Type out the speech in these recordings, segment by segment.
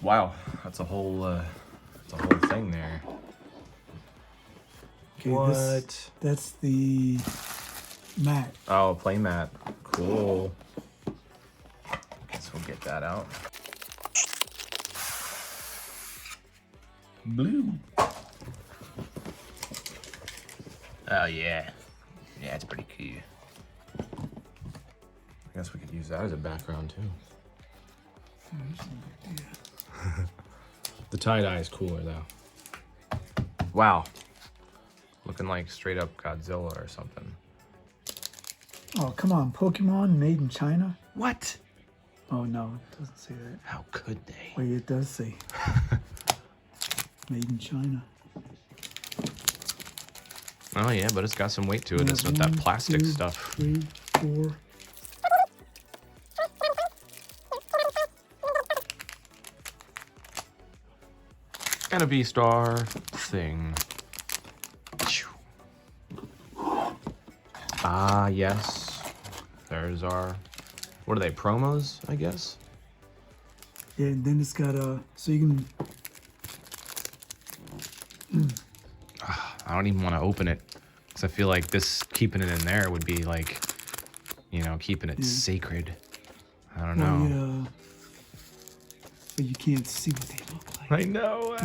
Wow, that's a whole thing there. Okay, What? That's the mat. Oh, play mat. Cool. Guess we'll get that out. Blue. Oh yeah. Yeah, it's pretty cool. I guess we could use that as a background too. The tie-dye is cooler though. Wow. Looking like straight up Godzilla or something. Oh, come on. Pokemon made in China? What? Oh, no. It doesn't say that. How could they? Wait, it does say. Made in China. Oh yeah, but it's got some weight to it. It's not that plastic 2, stuff. 3, 4. And a V-Star thing. Ah, yes. There's our... What are they, promos, I guess? Yeah, and then it's got so you can... I don't even want to open it. Because I feel like this, keeping it in there would be like, you know, keeping it sacred. I don't know. Yeah. But you can't see what they look like. I know.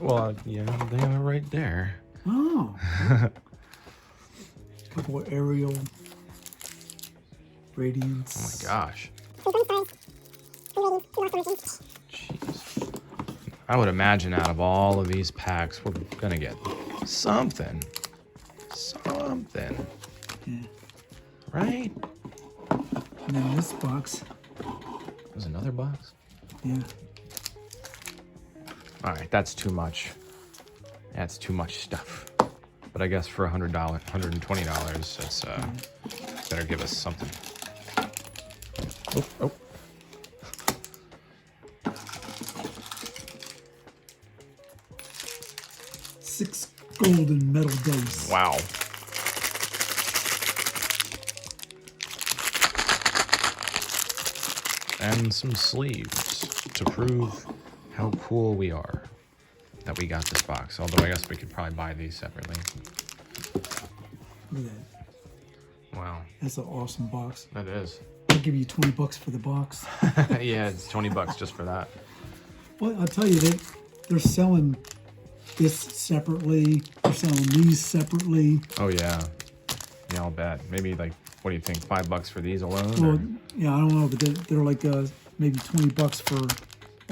Well, yeah, they are right there. Oh. Couple of aerial radiance. Oh my gosh. Jeez. I would imagine out of all of these packs, we're gonna get something. Something. Yeah. Right? And then this box. There's another box? Yeah. Alright, that's too much. That's too much stuff. But I guess for $100, $120, that's better give us something. Oh. 6 golden metal dice. Wow. And some sleeves to prove how cool we are that we got this box. Although I guess we could probably buy these separately. Look at that. Wow. That's an awesome box. That is. I'll give you $20 for the box. Yeah, it's $20 just for that. Well, I'll tell you, they're selling this separately. They're selling these separately. Oh yeah. Yeah, I'll bet. Maybe like, what do you think? $5 for these alone? Well, or? yeah, I don't know, but they're like maybe $20 for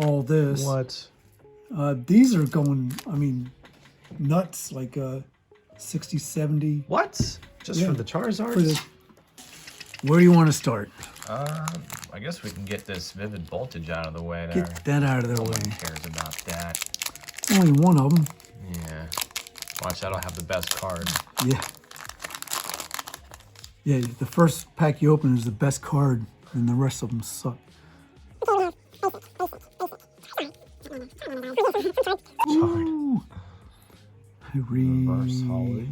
all this. What? These are going, I mean, nuts, like 60, 70. What? Just for the Charizards? Where do you want to start? I guess we can get this Vivid Voltage out of the way there. Get that out of their No way. one cares about that. Only one of them. Yeah. Watch, that'll have the best card. Yeah. Yeah, the first pack you open is the best card, and the rest of them suck. Ooh. Reverse hollow.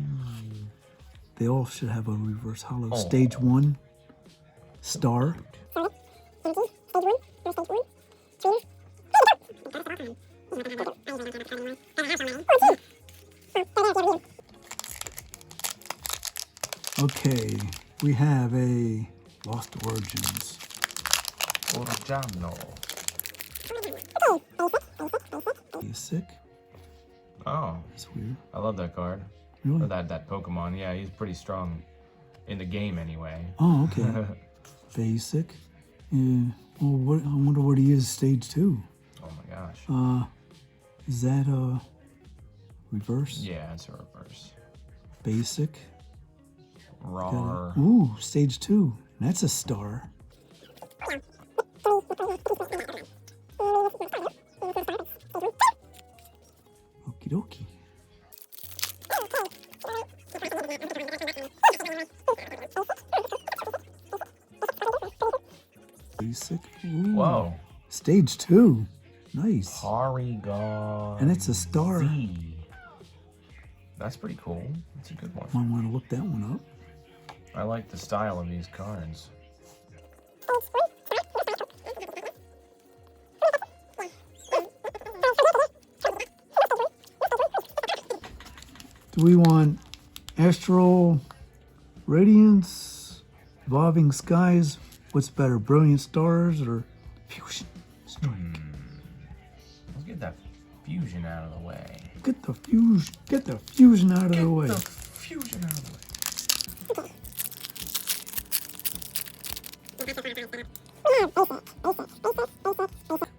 They all should have a reverse hollow. Oh. Stage 1, star. Okay, we have a Lost Origins. Origano. Basic. Oh, That's weird. I love that card. Really? Or that Pokemon. Yeah, he's pretty strong in the game anyway. Oh, okay. Basic. Yeah. Well, I wonder what he is. Stage 2. Oh my gosh. Is that a reverse? Yeah, it's a reverse. Basic. Rar. Ooh, stage 2. That's a star. Okie dokie. Basic. Ooh. Whoa. Stage 2. Nice. Porygon. And it's a star. Z. That's pretty cool. That's a good one. Might want to look that one up. I like the style of these cards. Do we want astral radiance, evolving skies? What's better, brilliant stars or fusion strike? Let's get that fusion out of the way. Get the fusion out of the way. Get the fusion out of the way.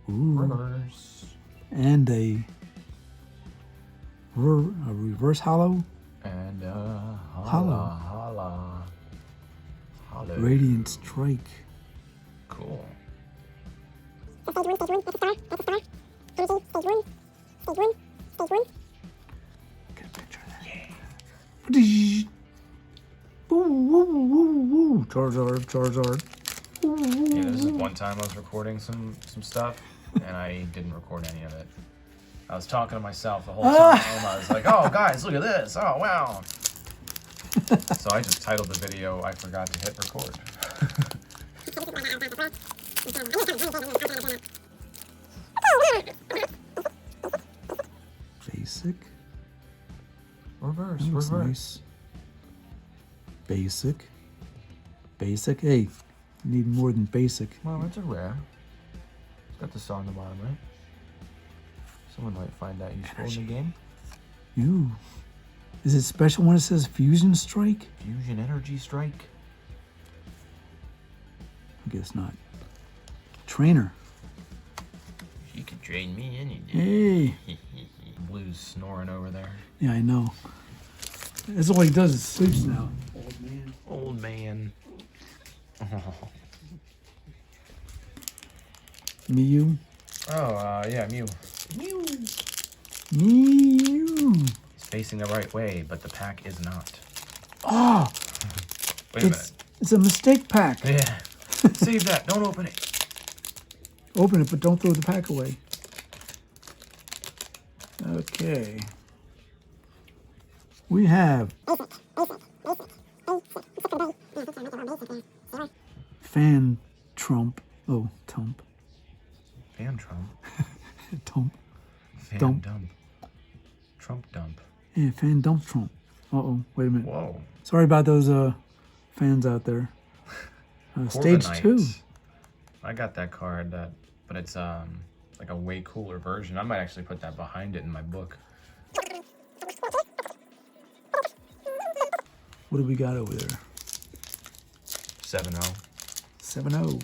Ooh. Reverse. And a reverse hollow. And Hollow. Hollow. Radiant strike. Cool. Get a picture of that. Yeah. Woo, woo, woo, woo. Charizard. Yeah, this is one time I was recording some stuff, and I didn't record any of it. I was talking to myself the whole time. I was like, oh, guys, look at this. Oh, wow. So I just titled the video, I forgot to hit record. Basic. Reverse, That looks reverse. nice. Basic. Basic. Hey, need more than basic. Well, it's a rare. It's got the saw on the bottom, right? Someone might find that useful in the game. Ooh. Is it special when it says fusion strike? Fusion energy strike. I guess not. Trainer. You can train me any day. Hey. Blue's snoring over there. Yeah, I know. That's all he does is sleeps now. Old man. Old man. Mew. Oh, yeah, Mew. Mew. He's facing the right way, but the pack is not. Oh, Wait a minute. it's a mistake pack. Yeah. Save that. Don't open it. Open it, but don't throw the pack away. Okay. We have Fan Trump. Oh, Tump. Fan Trump. Tump. Fan Dump. dump. Trump dump. Yeah, Fan Dump Trump. Uh-oh, wait a minute. Whoa. Sorry about those fans out there. Stage Corviknight. 2. I got that card, but it's like a way cooler version. I might actually put that behind it in my book. What do we got over there? 7-0. 7-0.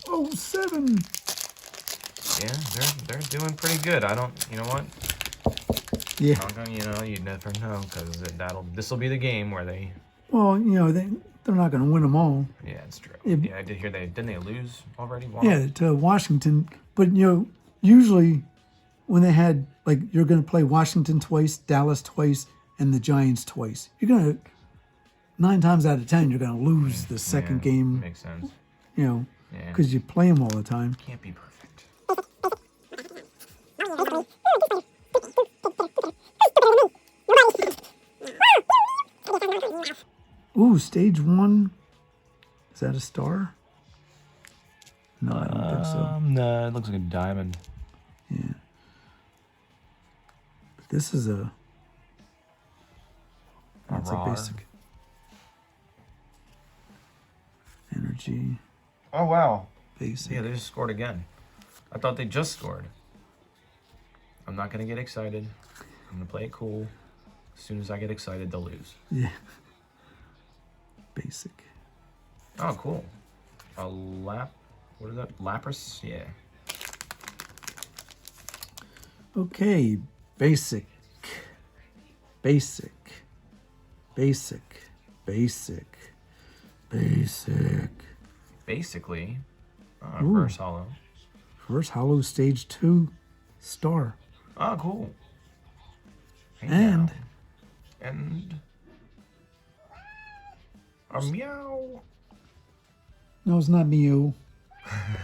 Oh, 7. Yeah, they're doing pretty good. I don't, you know what? Yeah. Not gonna, you never know, because this will be the game where they. Well, they're not going to win them all. Yeah, it's true. It- Yeah, I did hear didn't they lose already? Wow. Yeah, to Washington. But, usually when they had, like, you're going to play Washington twice, Dallas twice, and the Giants twice. You're going to, 9 times out of 10, you're going to lose the second Yeah, game, makes sense. Yeah. Because you play them all the time. can't be perfect. Ooh, stage 1. Is that a star? No, I don't think so. No, it looks like a diamond. Yeah. But this is that's a rar. basic. Energy, Oh wow. basic. Yeah, they just scored again. I thought they just scored. I'm not gonna get excited. I'm gonna play it cool. As soon as I get excited, they'll lose. Yeah. Basic. Oh, cool. What is that? Lapras? Yeah. Okay, basic. Basic. Basic. Basic. Basic. Basically, Ooh. reverse hollow. First hollow stage 2 star. Oh, cool. Hey, And now. And a meow. no, it's not Mew.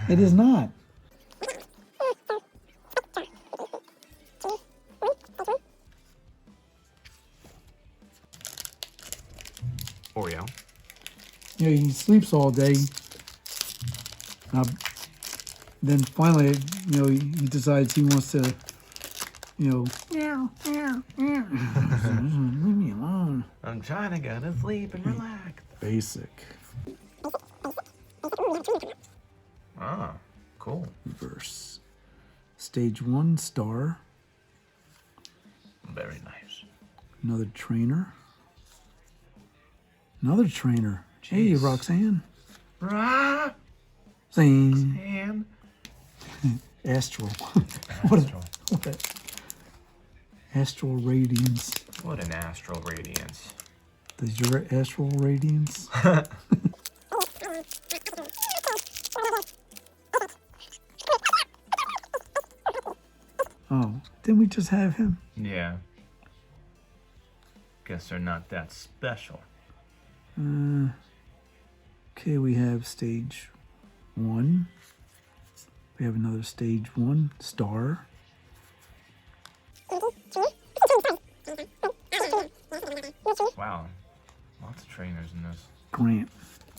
It is not. Oreo. He sleeps all day. Then finally, he decides he wants to you know, meow, meow, meow. Leave me alone. I'm trying to go to sleep and relax. Basic. Ah, cool. Reverse. Stage 1, star. Very nice. Another trainer. Another trainer. Hey, Jeez. Roxanne. Rah! Zing. And Astral. astral. What a astral radiance. What an astral radiance. Does your astral radiance? Oh, didn't we just have him? Yeah. Guess they're not that special. Okay, we have stage 1. We have another stage 1, star. Wow. Lots of trainers in this. Grant.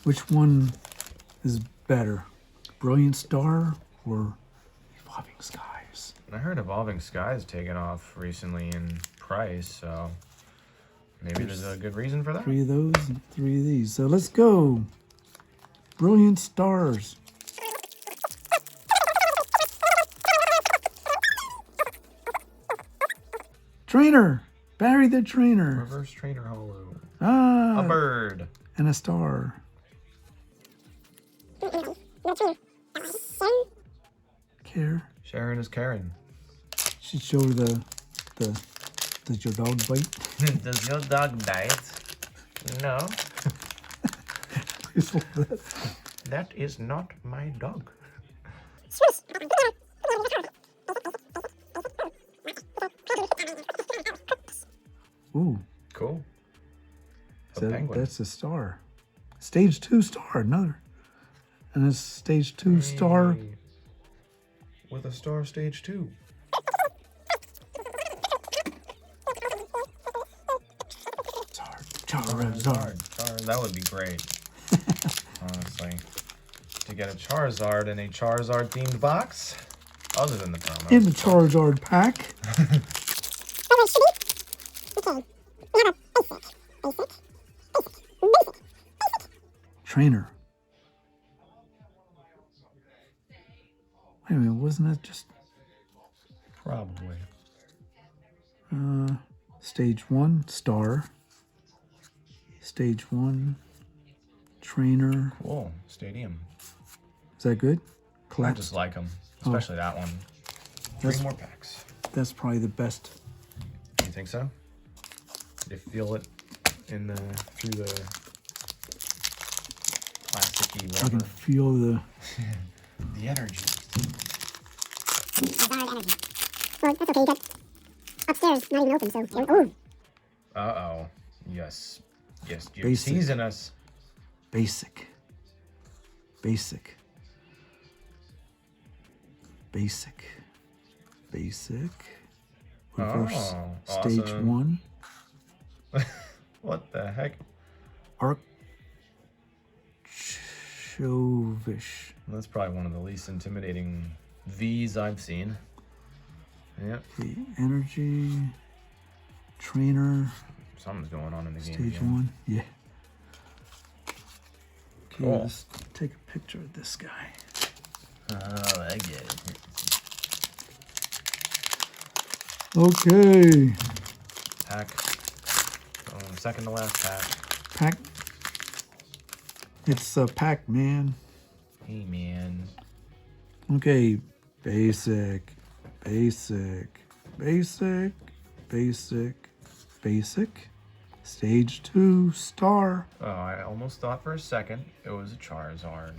Which one is better? Brilliant Star or Evolving Skies? I heard Evolving Skies taken off recently in price, so maybe there's a good reason for that. 3 of those and 3 of these. So let's go. Brilliant Stars. Trainer. Barry the Trainer. Reverse Trainer Holo. Ah. A bird. And a star. Care. Sharon is Karen. Should show the does your dog bite? Does your dog bite? No. Please hold that. That is not my dog. Ooh, Cool. A so penguin. that's a star. Stage 2 star, another. And it's stage 2 star. Hey. With a star stage 2. Charizard. That would be great. Honestly. To get a Charizard in a Charizard themed box. Other than the promo. In the Charizard pack. Trainer. Wait a minute, wasn't that just Probably. stage 1 star? Stage 1 trainer. Cool. Stadium. Is that good? I Collapse. just like them. Especially that one. 3 That's- more packs. That's probably the best. You think so? You feel it in the through the plasticky I can whatever. feel the The energy. Well, that's okay. You got upstairs, not even open, so. Oh, Uh-oh. Yes. Yes, you're Basic. teasing us. basic. Basic. Basic. Basic. Reverse. Oh, Stage awesome. 1. What the heck? Archovish. That's probably one of the least intimidating V's I've seen. Yep. The energy. Trainer. Something's going on in the game. Stage again. 1. Yeah. Okay, Cool. let's take a picture of this guy. Oh, I get it. Okay. Pack. Oh, second to last pack. Pack. It's a pack, man. Hey, man. Okay. Basic. Basic. Basic. Basic. Basic. Stage 2 star. Oh, I almost thought for a second it was a Charizard.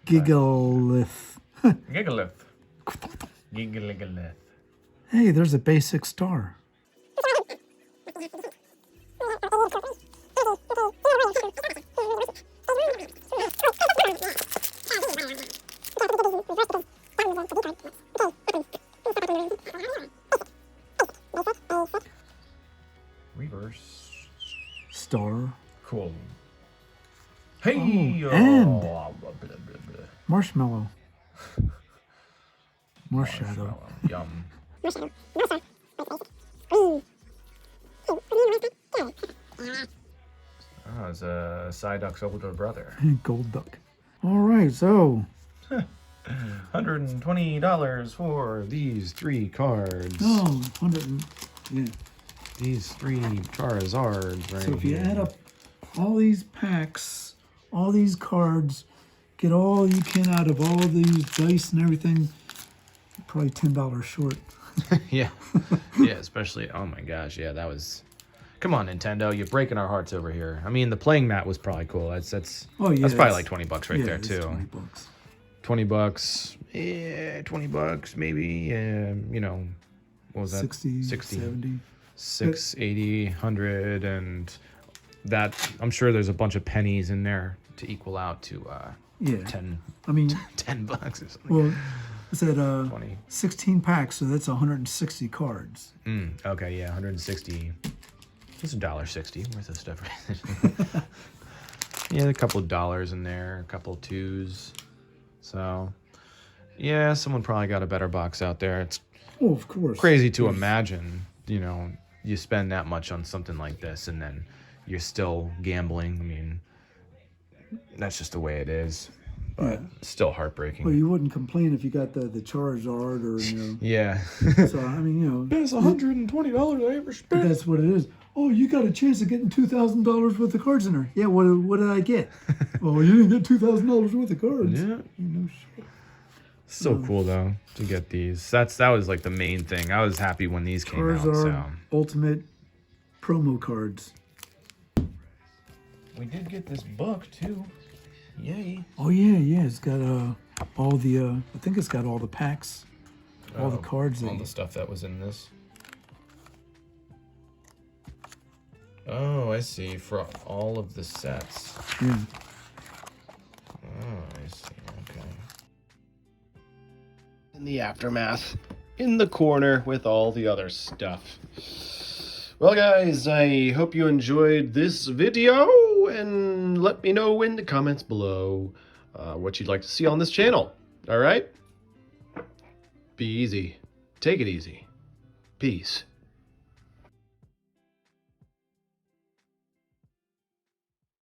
Gigalith. Gigalith. Gigalith. Hey, there's a basic star. Reverse. Star. Cool. Hey! Oh, and- blah, blah, blah, blah. Marshmallow. Marshadow. Marshmallow. Yum. More shadow. No star. Green. Hey, green, right? Oh, it's a Psyduck's older brother. Gold duck. All right, so $120 for these 3 cards. oh, 100. Yeah. These 3 Charizards right So if you here. add up all these packs, all these cards, get all you can out of all these dice and everything, you're probably $10 short. Yeah. Yeah, especially, oh my gosh, yeah, that was... Come on, Nintendo, you're breaking our hearts over here. I mean, the playing mat was probably cool. That's Oh yeah, that's probably like $20 right yeah, there, it's too. 20 bucks. $20. Yeah, $20 maybe. You know, what was that? 60, 70. 680, 100, and that, I'm sure there's a bunch of pennies in there to equal out to Yeah. 10 I mean, $10 or something. well, I said 20. 16 packs, so that's 160 cards. Okay, yeah, 160. It's $1.60 worth of stuff. Yeah, a couple of dollars in there, a couple of twos. So, yeah, someone probably got a better box out there. It's Oh, of course. crazy to imagine, you know, you spend that much on something like this and then you're still gambling. I mean, that's just the way it is. But still heartbreaking. Well, you wouldn't complain if you got the Charizard or, Yeah. So, I mean, That's $120 I ever spent. that's what it is. Oh, you got a chance of getting $2,000 worth of cards in there. Yeah, what did I get? Oh, you didn't get $2,000 worth of cards. Yeah. No shit. So cool though to get these. That was like the main thing. I was happy when these came out. Charizard So Ultimate promo cards. we did get this book too. Yay! Oh yeah, it's got all the I think it's got all the packs, all the cards. All the stuff that was in this. Oh, I see. For all of the sets. Yeah. Oh, I see. Okay. In the aftermath, in the corner with all the other stuff. Well guys, I hope you enjoyed this video, and let me know in the comments below what you'd like to see on this channel. Alright? Be easy. Take it easy. Peace.